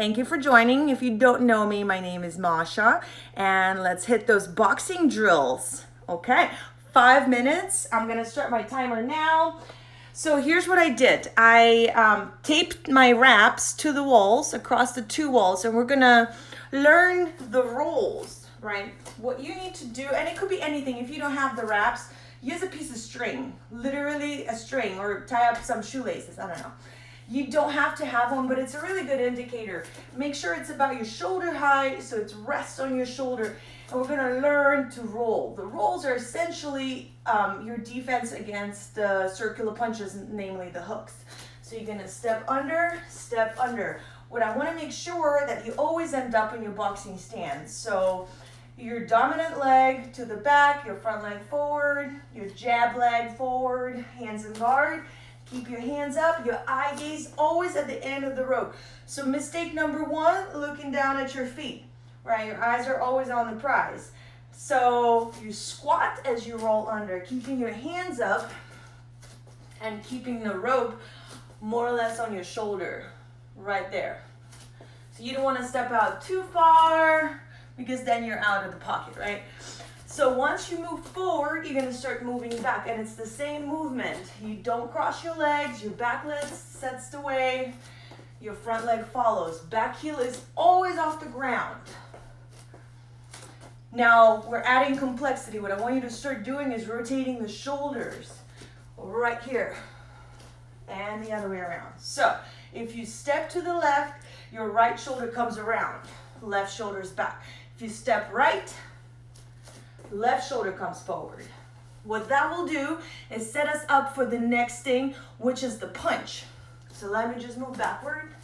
Thank you for joining. If you don't know me, my name is Masha, and let's hit those boxing drills. Okay, 5 minutes. I'm gonna start my timer now. So here's what I did. I taped my wraps to the walls, across the two walls, and we're gonna learn the rules, right? What you need to do, and it could be anything. If you don't have the wraps, use a piece of string, literally a string, or tie up some shoelaces, I don't know. You don't have to have one, but it's a really good indicator. Make sure it's about your shoulder height, so it's rests on your shoulder. And we're gonna learn to roll. The rolls are essentially your defense against circular punches, namely the hooks. So you're gonna step under, step under. What I wanna make sure that you always end up in your boxing stance. So your dominant leg to the back, your front leg forward, your jab leg forward, hands in guard. Keep your hands up, your eye gaze always at the end of the rope. So mistake number one, looking down at your feet, right? Your eyes are always on the prize. So you squat as you roll under, keeping your hands up and keeping the rope more or less on your shoulder, right there. So you don't want to step out too far because then you're out of the pocket, right? So once you move forward, you're gonna start moving back, and it's the same movement. You don't cross your legs, your back leg sets the way, your front leg follows. Back heel is always off the ground. Now, we're adding complexity. What I want you to start doing is rotating the shoulders right here and the other way around. So if you step to the left, your right shoulder comes around, left shoulder's back. If you step right, left shoulder comes forward. What that will do is set us up for the next thing, which is the punch. So let me just move backward.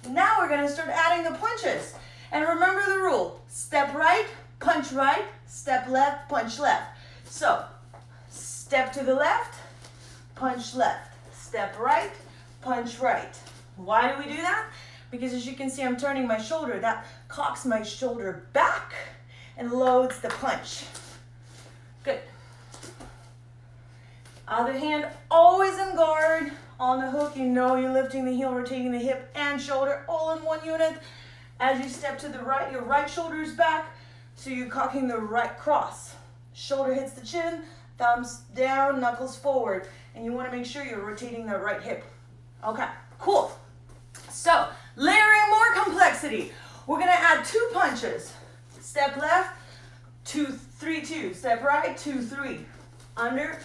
Now we're gonna start adding the punches. And remember the rule, step right, step left, punch left. So step to the left, punch left. Step right, punch right. Why do we do that? Because as you can see, I'm turning my shoulder. That cocks my shoulder back and loads the punch. Good. Other hand always in guard. On the hook, you know you're lifting the heel, rotating the hip and shoulder all in one unit. As you step to the right, your right shoulder is back, so you're cocking the right cross. Shoulder hits the chin, thumbs down, knuckles forward. And you want to make sure you're rotating the right hip. Okay, cool. So, layering more complexity. We're gonna add 2 punches. Step left, 2, 3, 2. Step right, 2, 3. Under,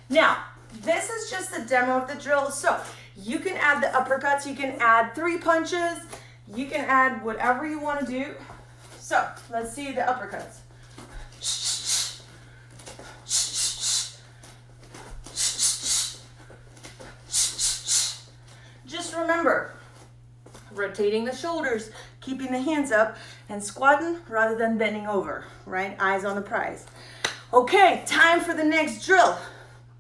Now, this is just a demo of the drill. So, you can add the uppercuts, you can add 3 punches, you can add whatever you want to do. So, let's see the uppercuts. Just remember, rotating the shoulders, keeping the hands up, and squatting rather than bending over, right? Eyes on the prize. Okay, time for the next drill,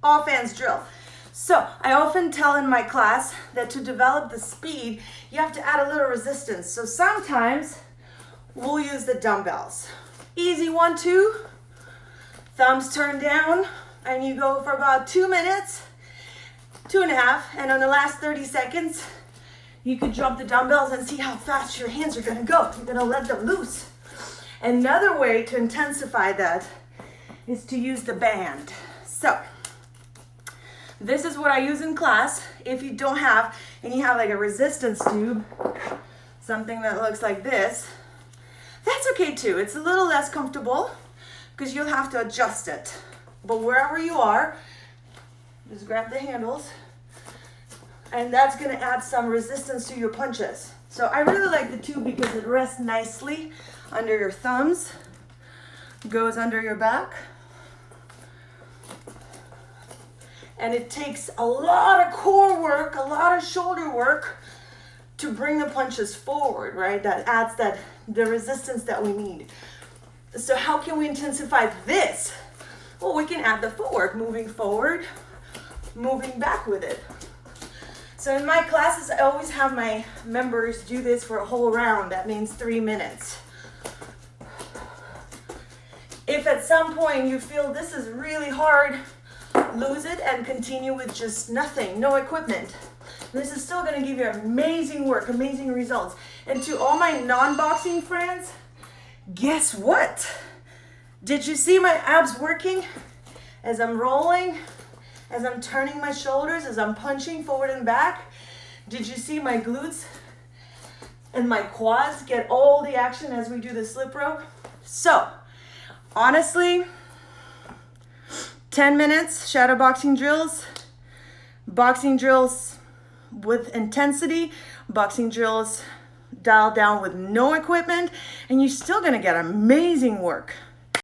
offense drill. So I often tell in my class that to develop the speed, you have to add a little resistance. So sometimes we'll use the dumbbells. Easy 1, 2, thumbs turned down, and you go for about 2 minutes, 2.5, and on the last 30 seconds, you could drop the dumbbells and see how fast your hands are gonna go. You're gonna let them loose. Another way to intensify that is to use the band. So, this is what I use in class. If you don't have, and you have like a resistance tube, something that looks like this, that's okay too. It's a little less comfortable because you'll have to adjust it. But wherever you are, just grab the handles, and that's gonna add some resistance to your punches. So I really like the tube because it rests nicely under your thumbs, goes under your back, and it takes a lot of core work, a lot of shoulder work to bring the punches forward, right? That adds the resistance that we need. So how can we intensify this? Well, we can add the footwork, moving forward, moving back with it. So in my classes, I always have my members do this for a whole round. That means 3 minutes. If at some point you feel this is really hard, lose it and continue with just nothing, no equipment. This is still gonna give you amazing work, amazing results. And to all my non-boxing friends, guess what? Did you see my abs working? As I'm rolling, as I'm turning my shoulders, as I'm punching forward and back, did you see my glutes and my quads get all the action as we do the slip rope? So, honestly, 10 minutes shadow boxing drills with intensity, boxing drills dialed down with no equipment, and you're still gonna get amazing work.